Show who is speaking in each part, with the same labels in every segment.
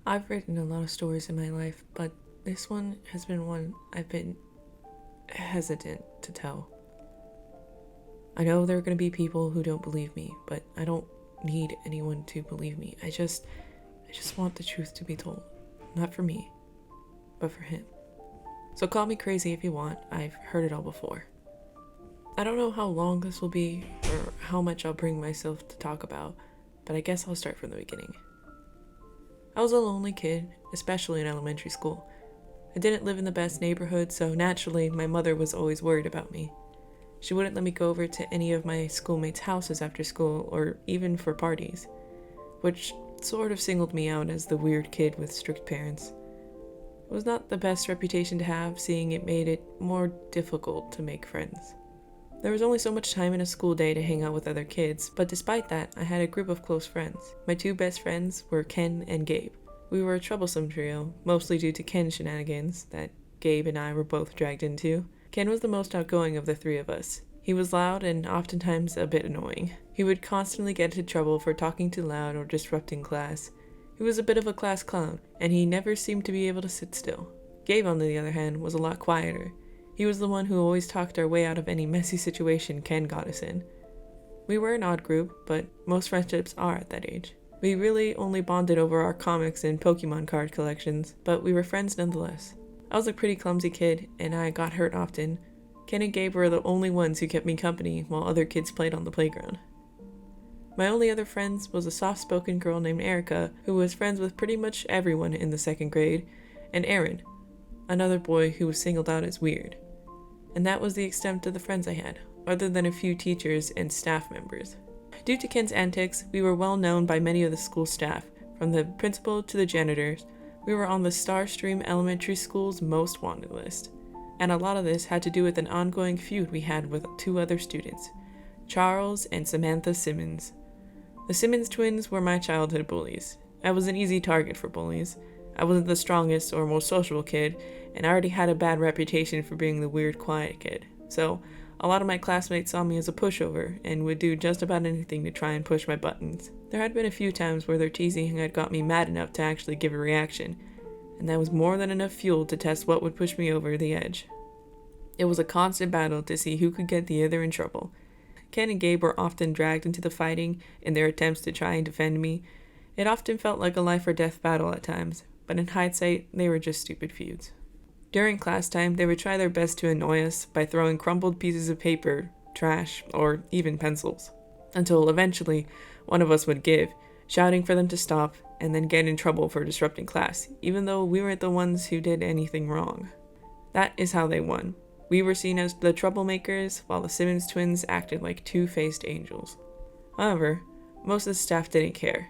Speaker 1: I've written a lot of stories in my life, but this one has been one I've been hesitant to tell. I know there are going to be people who don't believe me, but I don't need anyone to believe me. I just want the truth to be told. Not for me, but for him. So call me crazy if you want. I've heard it all before. I don't know how long this will be or how much I'll bring myself to talk about, but I guess I'll start from the beginning. I was a lonely kid, especially in elementary school. I didn't live in the best neighborhood, so naturally my mother was always worried about me. She wouldn't let me go over to any of my schoolmates' houses after school or even for parties, which sort of singled me out as the weird kid with strict parents. It was not the best reputation to have, seeing it made it more difficult to make friends. There was only so much time in a school day to hang out with other kids, but despite that, I had a group of close friends. My two best friends were Ken and Gabe. We were a troublesome trio, mostly due to Ken's shenanigans that Gabe and I were both dragged into. Ken was the most outgoing of the three of us. He was loud and oftentimes a bit annoying. He would constantly get into trouble for talking too loud or disrupting class. He was a bit of a class clown, and he never seemed to be able to sit still. Gabe, on the other hand, was a lot quieter. He was the one who always talked our way out of any messy situation Ken got us in. We were an odd group, but most friendships are at that age. We really only bonded over our comics and Pokemon card collections, but we were friends nonetheless. I was a pretty clumsy kid, and I got hurt often. Ken and Gabe were the only ones who kept me company while other kids played on the playground. My only other friends was a soft-spoken girl named Erica, who was friends with pretty much everyone in the second grade, and Aaron, another boy who was singled out as weird. And that was the extent of the friends I had, other than a few teachers and staff members. Due to Ken's antics, we were well known by many of the school staff, from the principal to the janitors. We were on the Starstream Elementary School's most wanted list. And a lot of this had to do with an ongoing feud we had with two other students, Charles and Samantha Simmons. The Simmons twins were my childhood bullies. I was an easy target for bullies. I wasn't the strongest or most sociable kid, and I already had a bad reputation for being the weird, quiet kid. So, a lot of my classmates saw me as a pushover and would do just about anything to try and push my buttons. There had been a few times where their teasing had got me mad enough to actually give a reaction, and that was more than enough fuel to test what would push me over the edge. It was a constant battle to see who could get the other in trouble. Ken and Gabe were often dragged into the fighting in their attempts to try and defend me. It often felt like a life or death battle at times, but in hindsight, they were just stupid feuds. During class time, they would try their best to annoy us by throwing crumpled pieces of paper, trash, or even pencils, until eventually one of us would give, shouting for them to stop, and then get in trouble for disrupting class, even though we weren't the ones who did anything wrong. That is how they won. We were seen as the troublemakers, while the Simmons twins acted like two-faced angels. However, most of the staff didn't care.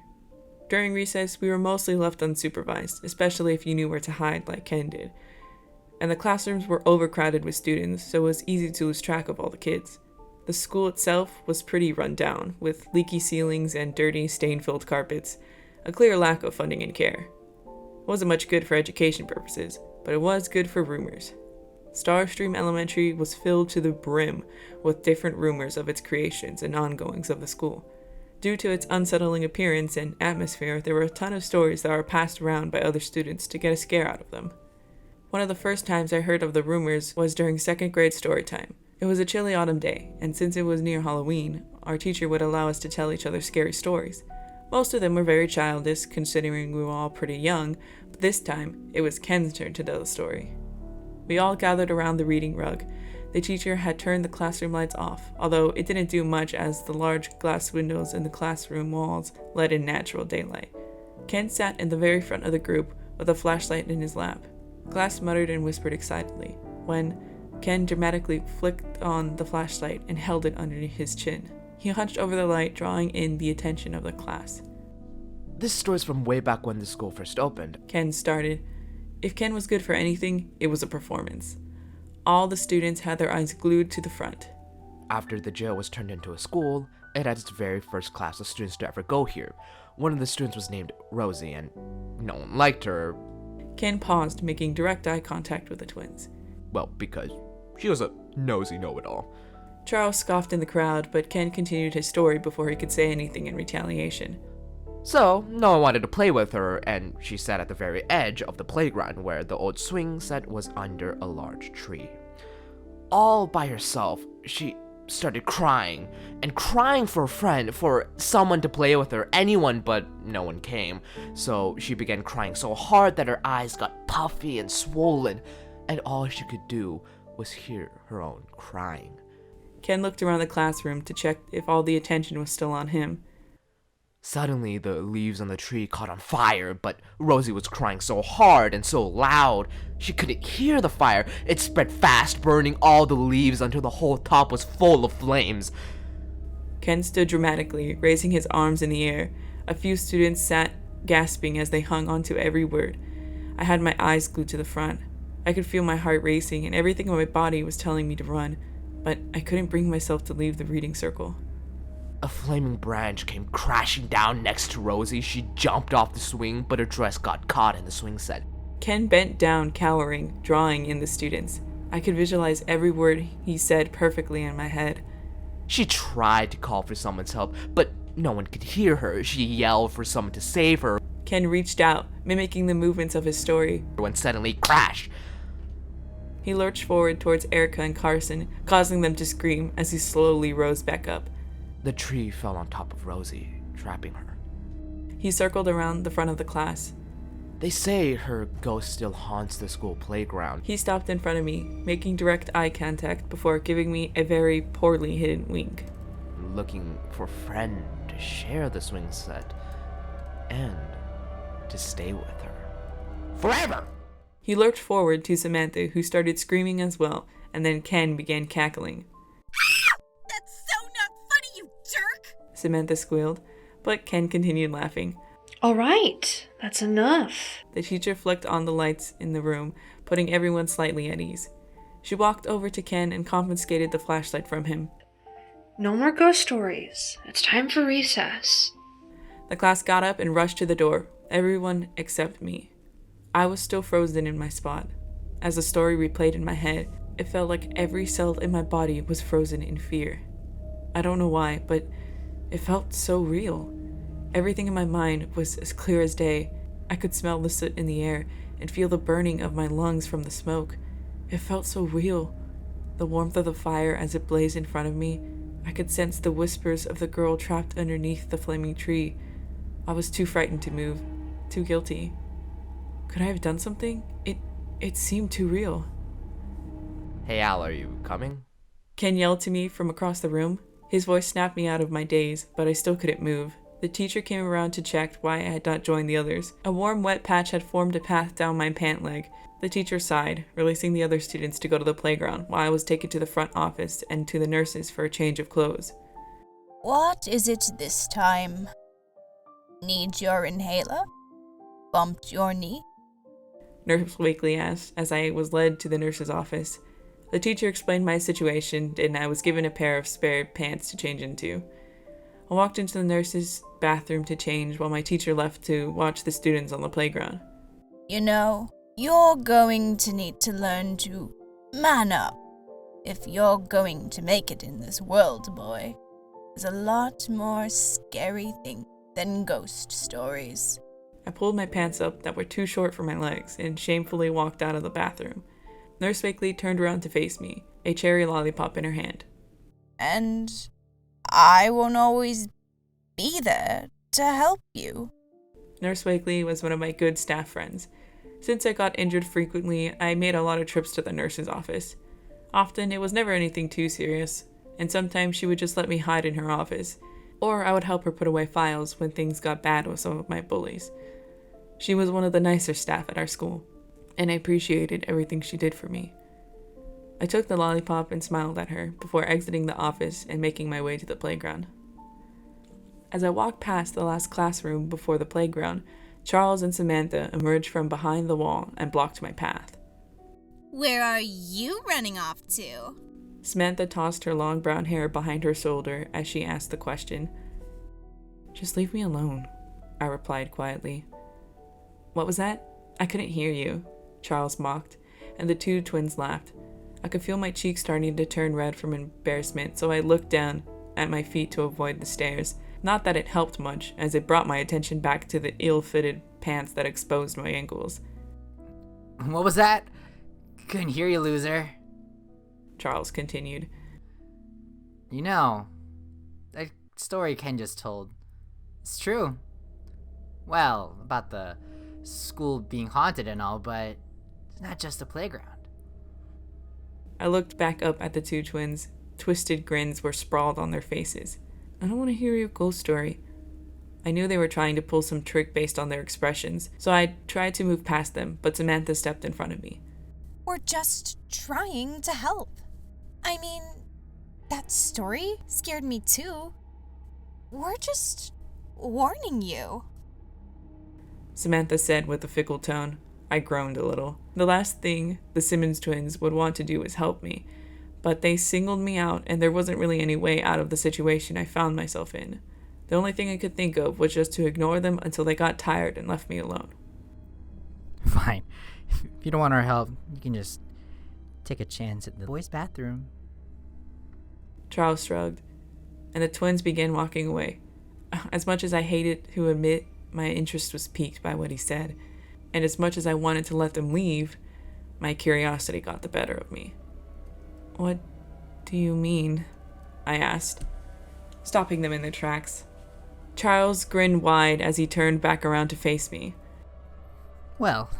Speaker 1: During recess, we were mostly left unsupervised, especially if you knew where to hide like Ken did. And the classrooms were overcrowded with students, so it was easy to lose track of all the kids. The school itself was pretty run down, with leaky ceilings and dirty, stain-filled carpets, a clear lack of funding and care. It wasn't much good for education purposes, but it was good for rumors. Starstream Elementary was filled to the brim with different rumors of its creations and ongoings of the school. Due to its unsettling appearance and atmosphere, there were a ton of stories that were passed around by other students to get a scare out of them. One of the first times I heard of the rumors was during second grade story time. It was a chilly autumn day, and since it was near Halloween, our teacher would allow us to tell each other scary stories. Most of them were very childish, considering we were all pretty young, but this time, it was Ken's turn to tell the story. We all gathered around the reading rug. The teacher had turned the classroom lights off, although it didn't do much as the large glass windows in the classroom walls let in natural daylight. Ken sat in the very front of the group with a flashlight in his lap. Glass muttered and whispered excitedly, when Ken dramatically flicked on the flashlight and held it under his chin. He hunched over the light, drawing in the attention of the class.
Speaker 2: This story's from way back when the school first opened,
Speaker 1: Ken started. If Ken was good for anything, it was a performance. All the students had their eyes glued to the front.
Speaker 2: After the jail was turned into a school, it had its very first class of students to ever go here. One of the students was named Rosie, and no one liked her.
Speaker 1: Ken paused, making direct eye contact with the twins.
Speaker 2: Well, because she was a nosy know-it-all.
Speaker 1: Charles scoffed in the crowd, but Ken continued his story before he could say anything in retaliation.
Speaker 2: So, no one wanted to play with her, and she sat at the very edge of the playground where the old swing set was under a large tree. All by herself, she started crying, and crying for a friend, for someone to play with her, anyone, but no one came. So she began crying so hard that her eyes got puffy and swollen, and all she could do was hear her own crying.
Speaker 1: Ken looked around the classroom to check if all the attention was still on him.
Speaker 2: Suddenly, the leaves on the tree caught on fire, but Rosie was crying so hard and so loud, she couldn't hear the fire. It spread fast, burning all the leaves until the whole top was full of flames.
Speaker 1: Ken stood dramatically, raising his arms in the air. A few students sat gasping as they hung onto every word. I had my eyes glued to the front. I could feel my heart racing, and everything in my body was telling me to run, but I couldn't bring myself to leave the reading circle.
Speaker 2: A flaming branch came crashing down next to Rosie. She jumped off the swing, but her dress got caught in the swing set.
Speaker 1: Ken bent down, cowering, drawing in the students. I could visualize every word he said perfectly in my head.
Speaker 2: She tried to call for someone's help, but no one could hear her. She yelled for someone to save her.
Speaker 1: Ken reached out, mimicking the movements of his story.
Speaker 2: When suddenly, crash!
Speaker 1: He lurched forward towards Erica and Carson, causing them to scream as he slowly rose back up.
Speaker 2: The tree fell on top of Rosie, trapping her.
Speaker 1: He circled around the front of the class.
Speaker 2: They say her ghost still haunts the school playground.
Speaker 1: He stopped in front of me, making direct eye contact before giving me a very poorly hidden wink.
Speaker 2: Looking for a friend to share the swing set and to stay with her forever.
Speaker 1: He lurched forward to Samantha, who started screaming as well, and then Ken began cackling.
Speaker 3: That's so not funny, you jerk!
Speaker 1: Samantha squealed, but Ken continued laughing.
Speaker 4: All right, that's enough.
Speaker 1: The teacher flicked on the lights in the room, putting everyone slightly at ease. She walked over to Ken and confiscated the flashlight from him.
Speaker 4: No more ghost stories. It's time for recess.
Speaker 1: The class got up and rushed to the door, everyone except me. I was still frozen in my spot. As the story replayed in my head, it felt like every cell in my body was frozen in fear. I don't know why, but it felt so real. Everything in my mind was as clear as day. I could smell the soot in the air and feel the burning of my lungs from the smoke. It felt so real. The warmth of the fire as it blazed in front of me. I could sense the whispers of the girl trapped underneath the flaming tree. I was too frightened to move, too guilty. Could I have done something? It seemed too real.
Speaker 2: Hey Al, are you coming?
Speaker 1: Ken yelled to me from across the room. His voice snapped me out of my daze, but I still couldn't move. The teacher came around to check why I had not joined the others. A warm, wet patch had formed a path down my pant leg. The teacher sighed, releasing the other students to go to the playground, while I was taken to the front office and to the nurses for a change of clothes.
Speaker 3: What is it this time? Need your inhaler? Bumped your knee?
Speaker 1: Nurse Wakely asked as I was led to the nurse's office. The teacher explained my situation, and I was given a pair of spare pants to change into. I walked into the nurse's bathroom to change while my teacher left to watch the students on the playground.
Speaker 3: You know, you're going to need to learn to man up if you're going to make it in this world, boy. There's a lot more scary things than ghost stories.
Speaker 1: I pulled my pants up that were too short for my legs and shamefully walked out of the bathroom. Nurse Wakely turned around to face me, a cherry lollipop in her hand.
Speaker 3: And I won't always be there to help you.
Speaker 1: Nurse Wakely was one of my good staff friends. Since I got injured frequently, I made a lot of trips to the nurse's office. Often, it was never anything too serious, and sometimes she would just let me hide in her office, or I would help her put away files when things got bad with some of my bullies. She was one of the nicer staff at our school, and I appreciated everything she did for me. I took the lollipop and smiled at her before exiting the office and making my way to the playground. As I walked past the last classroom before the playground, Charles and Samantha emerged from behind the wall and blocked my path.
Speaker 5: Where are you running off to?
Speaker 1: Samantha tossed her long brown hair behind her shoulder as she asked the question. Just leave me alone, I replied quietly. What was that? I couldn't hear you, Charles mocked, and the two twins laughed. I could feel my cheeks starting to turn red from embarrassment, so I looked down at my feet to avoid the stares. Not that it helped much, as it brought my attention back to the ill-fitted pants that exposed my ankles.
Speaker 6: What was that? Couldn't hear you, loser.
Speaker 1: Charles continued.
Speaker 6: You know, that story Ken just told, it's true. Well, about the school being haunted and all, but it's not just a playground.
Speaker 1: I looked back up at the two twins. Twisted grins were sprawled on their faces. I don't want to hear your ghost story. I knew they were trying to pull some trick based on their expressions, so I tried to move past them, but Samantha stepped in front of me.
Speaker 3: We're just trying to help. I mean, that story scared me too. We're just warning you.
Speaker 1: Samantha said with a fickle tone. I groaned a little. The last thing the Simmons twins would want to do was help me, but they singled me out, and there wasn't really any way out of the situation I found myself in. The only thing I could think of was just to ignore them until they got tired and left me alone.
Speaker 6: Fine. If you don't want our help, you can just take a chance at the boys' bathroom.
Speaker 1: Charles shrugged, and the twins began walking away. As much as I hated to admit, my interest was piqued by what he said, and as much as I wanted to let them leave, my curiosity got the better of me. What do you mean? I asked, stopping them in their tracks. Charles grinned wide as he turned back around to face me.
Speaker 6: Well,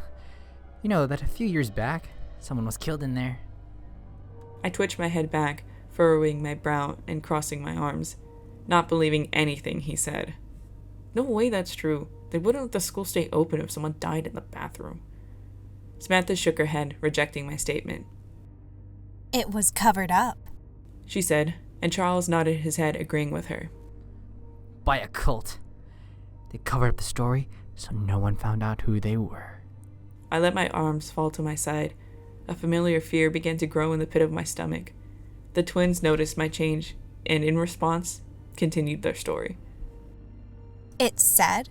Speaker 6: you know that a few years back, someone was killed in there.
Speaker 1: I twitched my head back, furrowing my brow and crossing my arms, not believing anything he said. No way that's true. They wouldn't let the school stay open if someone died in the bathroom. Samantha shook her head, rejecting my statement.
Speaker 3: It was covered up,
Speaker 1: She said, and Charles nodded his head, agreeing with her.
Speaker 6: By a cult. They covered up the story so no one found out who they were.
Speaker 1: I let my arms fall to my side. A familiar fear began to grow in the pit of my stomach. The twins noticed my change, and in response, continued their story.
Speaker 3: It said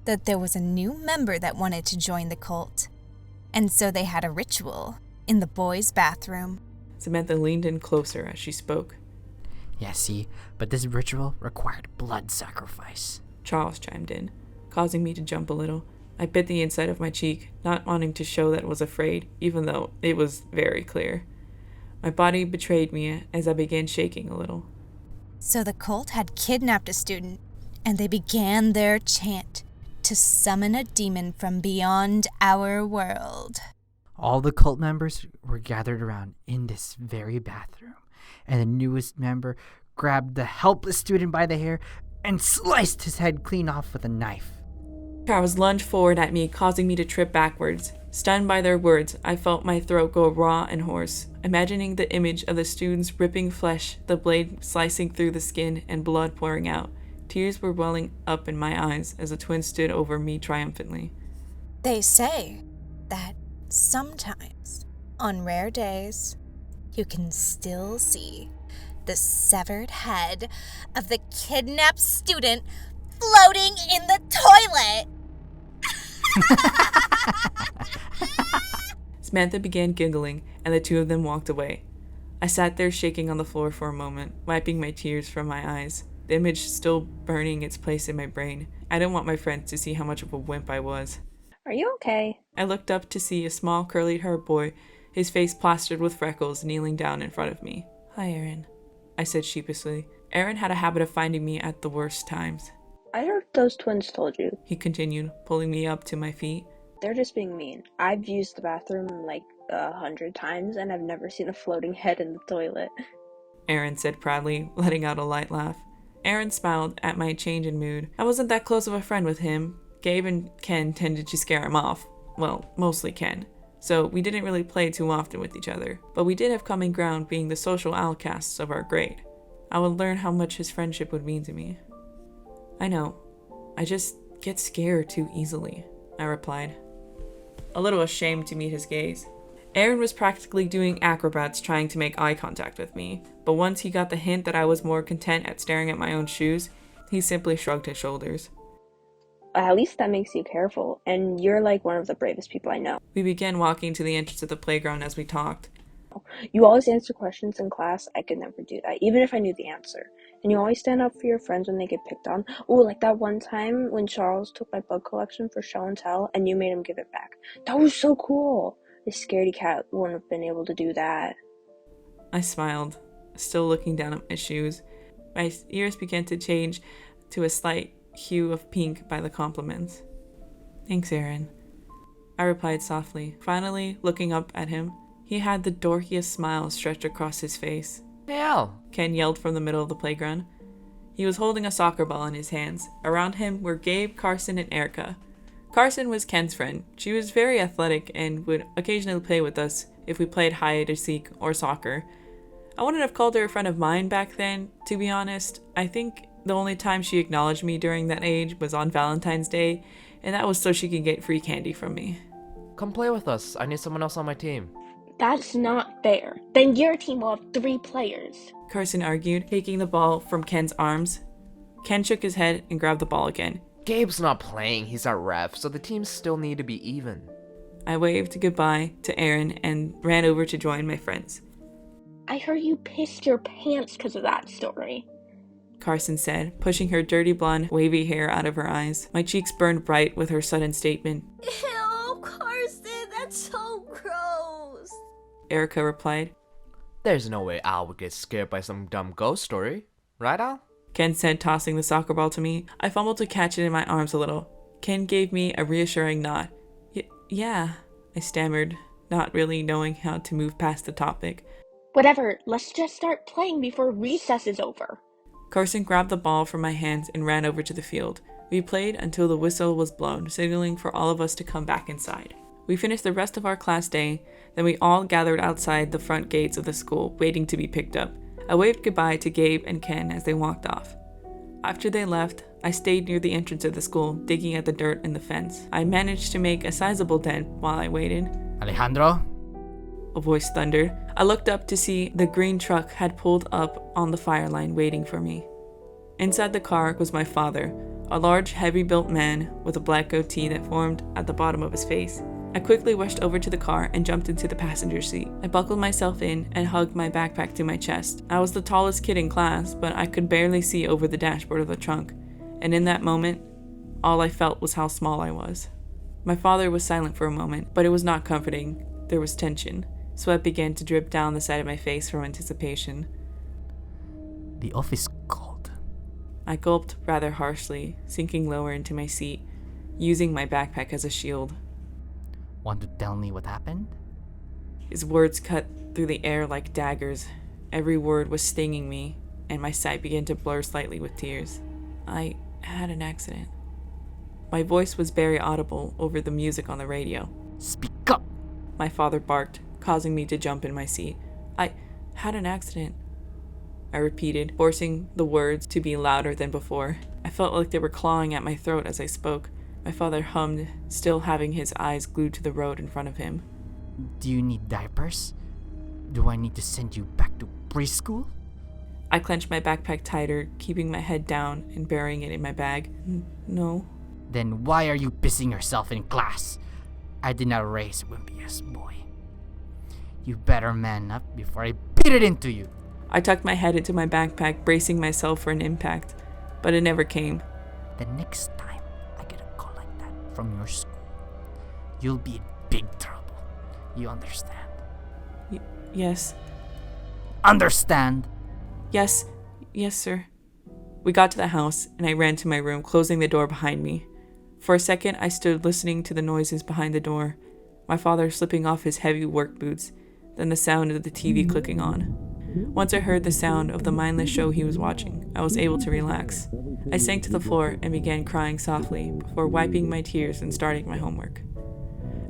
Speaker 3: that there was a new member that wanted to join the cult, and so they had a ritual in the boys' bathroom.
Speaker 1: Samantha leaned in closer as she spoke.
Speaker 6: Yeah, see, but this ritual required blood sacrifice.
Speaker 1: Charles chimed in, causing me to jump a little. I bit the inside of my cheek, not wanting to show that I was afraid, even though it was very clear. My body betrayed me as I began shaking a little.
Speaker 3: So the cult had kidnapped a student, and they began their chant to summon a demon from beyond our world.
Speaker 6: All the cult members were gathered around in this very bathroom, and the newest member grabbed the helpless student by the hair and sliced his head clean off with a knife.
Speaker 1: Charles lunged forward at me, causing me to trip backwards. Stunned by their words, I felt my throat go raw and hoarse, imagining the image of the student's ripping flesh, the blade slicing through the skin, and blood pouring out. Tears were welling up in my eyes as the twins stood over me triumphantly.
Speaker 3: They say that sometimes, on rare days, you can still see the severed head of the kidnapped student floating in the toilet.
Speaker 1: Samantha began giggling, and the two of them walked away. I sat there shaking on the floor for a moment, wiping my tears from my eyes, the image still burning its place in my brain. I didn't want my friends to see how much of a wimp I was.
Speaker 4: Are you okay?
Speaker 1: I looked up to see a small curly-haired boy, his face plastered with freckles, kneeling down in front of me. Hi, Aaron, I said sheepishly. Aaron had a habit of finding me at the worst times.
Speaker 4: I heard those twins told you.
Speaker 1: He continued, pulling me up to my feet.
Speaker 4: They're just being mean. I've used the bathroom like 100 times and I've never seen a floating head in the toilet.
Speaker 1: Aaron said proudly, letting out a light laugh. Aaron smiled at my change in mood. I wasn't that close of a friend with him. Gabe and Ken tended to scare him off. Well, mostly Ken. So we didn't really play too often with each other. But we did have common ground, being the social outcasts of our grade. I would learn how much his friendship would mean to me. I know. I just get scared too easily, I replied, a little ashamed to meet his gaze. Aaron was practically doing acrobats trying to make eye contact with me, but once he got the hint that I was more content at staring at my own shoes, he simply shrugged his shoulders.
Speaker 4: At least that makes you careful, and you're like one of the bravest people I know.
Speaker 1: We began walking to the entrance of the playground as we talked.
Speaker 4: You always answer questions in class. I could never do that, even if I knew the answer. And you always stand up for your friends when they get picked on. Oh, like that one time when Charles took my bug collection for show and tell and you made him give it back. That was so cool. This scaredy cat wouldn't have been able to do that.
Speaker 1: I smiled, still looking down at my shoes. My ears began to change to a slight hue of pink by the compliments. Thanks, Aaron, I replied softly, finally looking up at him. He had the dorkiest smile stretched across his face.
Speaker 2: Hey, Al.
Speaker 1: Ken yelled from the middle of the playground. He was holding a soccer ball in his hands. Around him were Gabe, Carson, and Erica. Carson was Ken's friend. She was very athletic and would occasionally play with us if we played hide-and-seek or soccer. I wouldn't have called her a friend of mine back then, to be honest. I think the only time she acknowledged me during that age was on Valentine's Day, and that was so she could get free candy from me.
Speaker 2: Come play with us. I need someone else on my team.
Speaker 7: That's not fair. Then your team will have 3 players.
Speaker 1: Carson argued, taking the ball from Ken's arms. Ken shook his head and grabbed the ball again.
Speaker 2: Gabe's not playing. He's our ref, so the teams still need to be even.
Speaker 1: I waved goodbye to Aaron and ran over to join my friends.
Speaker 7: I heard you pissed your pants because of that story.
Speaker 1: Carson said, pushing her dirty blonde, wavy hair out of her eyes. My cheeks burned bright with her sudden statement.
Speaker 5: Ew, Carson, that's so gross.
Speaker 1: Erica replied.
Speaker 2: There's no way Al would get scared by some dumb ghost story. Right, Al?
Speaker 1: Ken said, tossing the soccer ball to me. I fumbled to catch it in my arms a little. Ken gave me a reassuring nod. Yeah, I stammered, not really knowing how to move past the topic.
Speaker 7: Whatever, let's just start playing before recess is over.
Speaker 1: Carson grabbed the ball from my hands and ran over to the field. We played until the whistle was blown, signaling for all of us to come back inside. We finished the rest of our class day, then we all gathered outside the front gates of the school, waiting to be picked up. I waved goodbye to Gabe and Ken as they walked off. After they left, I stayed near the entrance of the school, digging at the dirt in the fence. I managed to make a sizable dent while I waited.
Speaker 6: Alejandro?
Speaker 1: A voice thundered. I looked up to see the green truck had pulled up on the fire line waiting for me. Inside the car was my father, a large, heavy-built man with a black goatee that formed at the bottom of his face. I quickly rushed over to the car and jumped into the passenger seat. I buckled myself in and hugged my backpack to my chest. I was the tallest kid in class, but I could barely see over the dashboard of the trunk. And in that moment, all I felt was how small I was. My father was silent for a moment, but it was not comforting. There was tension. Sweat began to drip down the side of my face from anticipation.
Speaker 6: The office called.
Speaker 1: I gulped rather harshly, sinking lower into my seat, using my backpack as a shield.
Speaker 6: Want to tell me what happened?
Speaker 1: His words cut through the air like daggers. Every word was stinging me, and my sight began to blur slightly with tears. I had an accident. My voice was very audible over the music on the radio.
Speaker 6: Speak up!
Speaker 1: My father barked, causing me to jump in my seat. I had an accident, I repeated, forcing the words to be louder than before. I felt like they were clawing at my throat as I spoke. My father hummed, still having his eyes glued to the road in front of him.
Speaker 6: Do you need diapers? Do I need to send you back to preschool?
Speaker 1: I clenched my backpack tighter, keeping my head down and burying it in my bag. No.
Speaker 6: Then why are you pissing yourself in class? I did not raise a wimpiest boy. You better man up before I beat it into you.
Speaker 1: I tucked my head into my backpack, bracing myself for an impact, but it never came.
Speaker 6: The next time I get a call like that from your school, you'll be in big trouble. You understand?
Speaker 1: Yes.
Speaker 6: Understand?
Speaker 1: Yes, sir. We got to the house, and I ran to my room, closing the door behind me. For a second, I stood listening to the noises behind the door, my father slipping off his heavy work boots, then the sound of the TV clicking on. Once I heard the sound of the mindless show he was watching, I was able to relax. I sank to the floor and began crying softly before wiping my tears and starting my homework.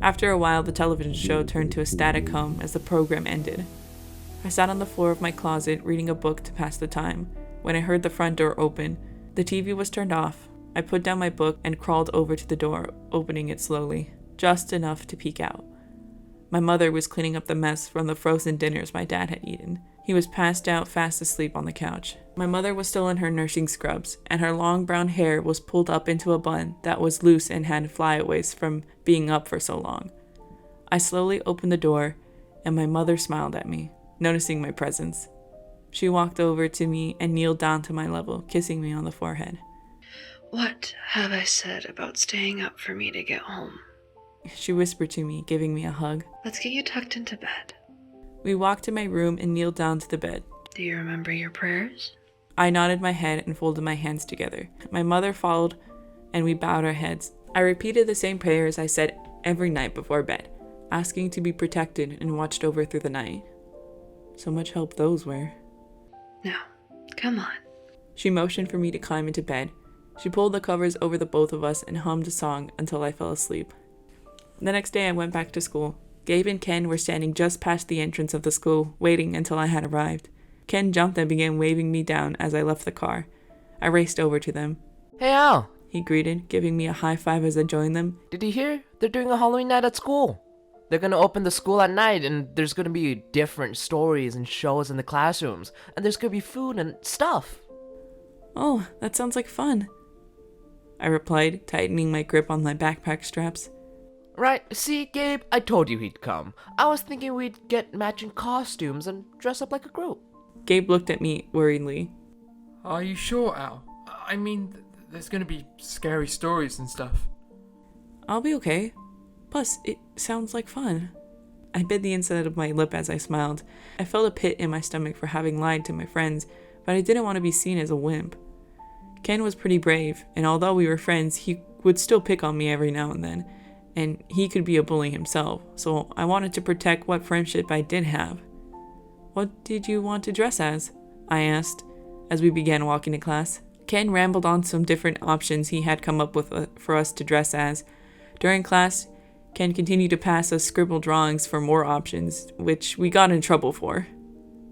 Speaker 1: After a while, the television show turned to a static hum as the program ended. I sat on the floor of my closet reading a book to pass the time. When I heard the front door open, the TV was turned off. I put down my book and crawled over to the door, opening it slowly, just enough to peek out. My mother was cleaning up the mess from the frozen dinners my dad had eaten. He was passed out fast asleep on the couch. My mother was still in her nursing scrubs, and her long brown hair was pulled up into a bun that was loose and had flyaways from being up for so long. I slowly opened the door, and my mother smiled at me, noticing my presence. She walked over to me and kneeled down to my level, kissing me on the forehead.
Speaker 8: What have I said about staying up for me to get home?
Speaker 1: She whispered to me, giving me a hug.
Speaker 8: Let's get you tucked into bed.
Speaker 1: We walked to my room and kneeled down to the bed.
Speaker 8: Do you remember your prayers?
Speaker 1: I nodded my head and folded my hands together. My mother followed, and we bowed our heads. I repeated the same prayers I said every night before bed, asking to be protected and watched over through the night. So much help those were.
Speaker 8: Now, come on.
Speaker 1: She motioned for me to climb into bed. She pulled the covers over the both of us and hummed a song until I fell asleep. The next day I went back to school. Gabe and Ken were standing just past the entrance of the school, waiting until I had arrived. Ken jumped and began waving me down as I left the car. I raced over to them.
Speaker 2: Hey Al,
Speaker 1: He greeted, giving me a high five as I joined them.
Speaker 2: did you hear? They're doing a Halloween night at school. They're gonna open the school at night, and there's gonna be different stories and shows in the classrooms, and there's gonna be food and stuff.
Speaker 1: Oh, that sounds like fun, I replied, tightening my grip on my backpack straps.
Speaker 2: Right, see, Gabe, I told you he'd come. I was thinking we'd get matching costumes and dress up like a group.
Speaker 1: Gabe looked at me worriedly.
Speaker 9: Are you sure, Al? I mean, there's gonna be scary stories and stuff.
Speaker 1: I'll be okay. Plus, it sounds like fun. I bit the inside of my lip as I smiled. I felt a pit in my stomach for having lied to my friends, but I didn't want to be seen as a wimp. Ken was pretty brave, and although we were friends, he would still pick on me every now and then, and he could be a bully himself, so I wanted to protect what friendship I did have. What did you want to dress as? I asked, as we began walking to class. Ken rambled on some different options he had come up with for us to dress as. During class, Ken continued to pass us scribbled drawings for more options, which we got in trouble for.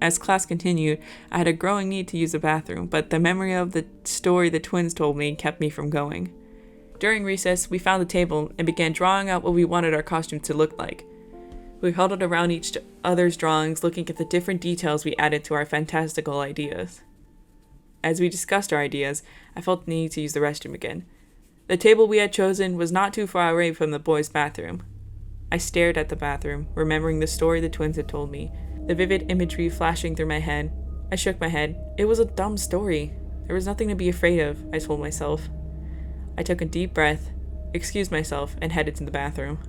Speaker 1: As class continued, I had a growing need to use the bathroom, but the memory of the story the twins told me kept me from going. During recess, we found a table and began drawing out what we wanted our costumes to look like. We huddled around each other's drawings, looking at the different details we added to our fantastical ideas. As we discussed our ideas, I felt the need to use the restroom again. The table we had chosen was not too far away from the boys' bathroom. I stared at the bathroom, remembering the story the twins had told me, the vivid imagery flashing through my head. I shook my head. It was a dumb story. There was nothing to be afraid of, I told myself. I took a deep breath, excused myself, and headed to the bathroom.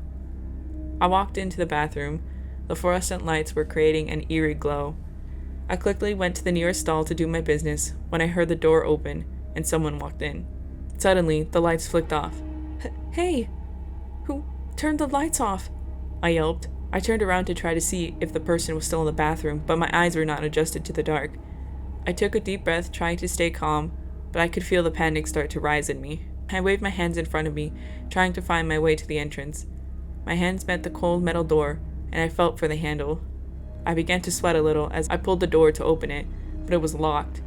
Speaker 1: I walked into the bathroom. The fluorescent lights were creating an eerie glow. I quickly went to the nearest stall to do my business when I heard the door open and someone walked in. Suddenly, the lights flicked off. Hey! Who turned the lights off? I yelped. I turned around to try to see if the person was still in the bathroom, but my eyes were not adjusted to the dark. I took a deep breath, trying to stay calm, but I could feel the panic start to rise in me. I waved my hands in front of me, trying to find my way to the entrance. My hands met the cold metal door, and I felt for the handle. I began to sweat a little as I pulled the door to open it, but it was locked.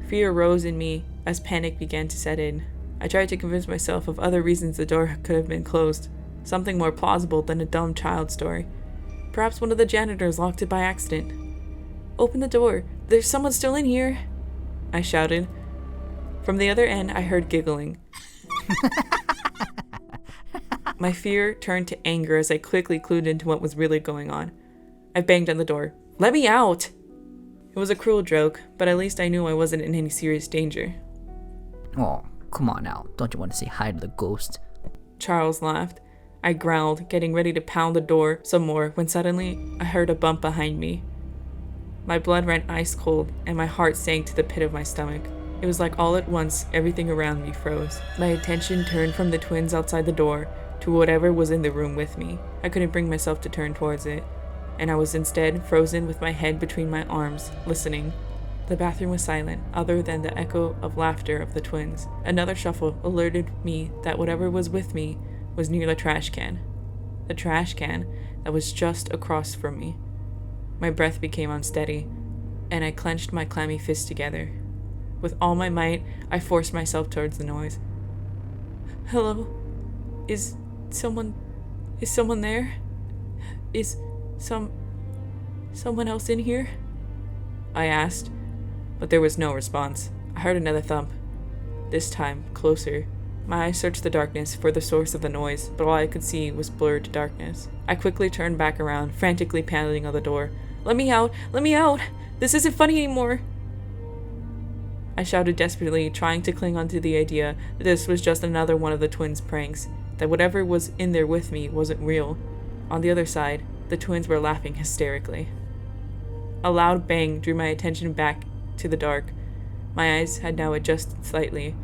Speaker 1: Fear rose in me as panic began to set in. I tried to convince myself of other reasons the door could have been closed, something more plausible than a dumb child story. Perhaps one of the janitors locked it by accident. Open the door! There's someone still in here! I shouted. From the other end, I heard giggling. My fear turned to anger as I quickly clued into what was really going on. I banged on the door. Let me out! It was a cruel joke, but at least I knew I wasn't in any serious danger.
Speaker 6: Oh, come on now. Don't you want to say hi to the ghost?
Speaker 1: Charles laughed. I growled, getting ready to pound the door some more when suddenly I heard a bump behind me. My blood ran ice cold and my heart sank to the pit of my stomach. It was like all at once everything around me froze. My attention turned from the twins outside the door to whatever was in the room with me. I couldn't bring myself to turn towards it, and I was instead frozen with my head between my arms, listening. The bathroom was silent, other than the echo of laughter of the twins. Another shuffle alerted me that whatever was with me was near the trash can. The trash can that was just across from me. My breath became unsteady, and I clenched my clammy fists together. With all my might, I forced myself towards the noise. Hello? Is someone there? Is someone else in here? I asked, but there was no response. I heard another thump. This time, closer. My eyes searched the darkness for the source of the noise, but all I could see was blurred darkness. I quickly turned back around, frantically pounding on the door. Let me out! Let me out! This isn't funny anymore. I shouted desperately, trying to cling onto the idea that this was just another one of the twins' pranks, that whatever was in there with me wasn't real. On the other side, the twins were laughing hysterically. A loud bang drew my attention back to the dark. My eyes had now adjusted slightly.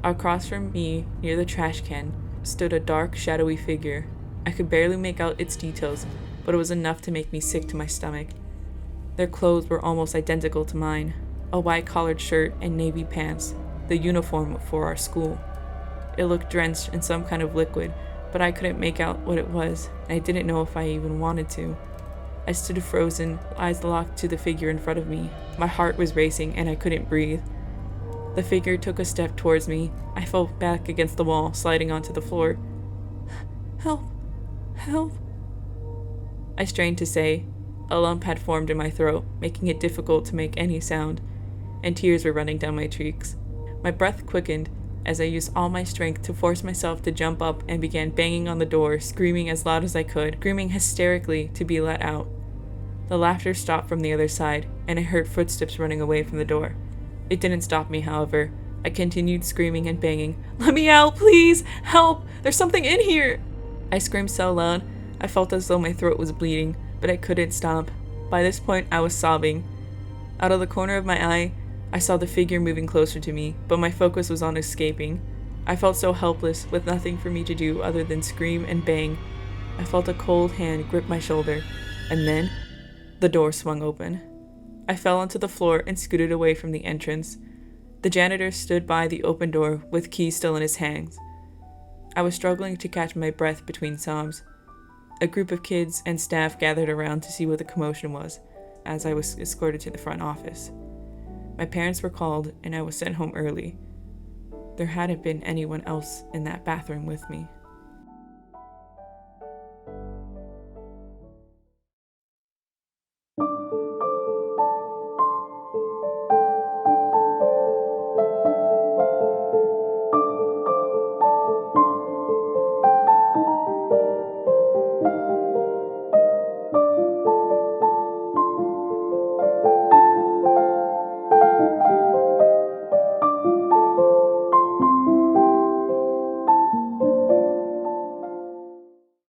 Speaker 1: Across from me, near the trash can, stood a dark, shadowy figure. I could barely make out its details, but it was enough to make me sick to my stomach. Their clothes were almost identical to mine. A white-collared shirt and navy pants, the uniform for our school. It looked drenched in some kind of liquid, but I couldn't make out what it was, and I didn't know if I even wanted to. I stood frozen, eyes locked to the figure in front of me. My heart was racing, and I couldn't breathe. The figure took a step towards me. I fell back against the wall, sliding onto the floor. Help! Help! I strained to say. A lump had formed in my throat, making it difficult to make any sound, and tears were running down my cheeks. My breath quickened as I used all my strength to force myself to jump up and began banging on the door, screaming as loud as I could, screaming hysterically to be let out. The laughter stopped from the other side, and I heard footsteps running away from the door. It didn't stop me, however. I continued screaming and banging. Let me out, please! Help! There's something in here! I screamed so loud, I felt as though my throat was bleeding, but I couldn't stop. By this point, I was sobbing. Out of the corner of my eye, I saw the figure moving closer to me, but my focus was on escaping. I felt so helpless, with nothing for me to do other than scream and bang. I felt a cold hand grip my shoulder, and then the door swung open. I fell onto the floor and scooted away from the entrance. The janitor stood by the open door with keys still in his hands. I was struggling to catch my breath between sobs. A group of kids and staff gathered around to see what the commotion was, as I was escorted to the front office. My parents were called, and I was sent home early. There hadn't been anyone else in that bathroom with me.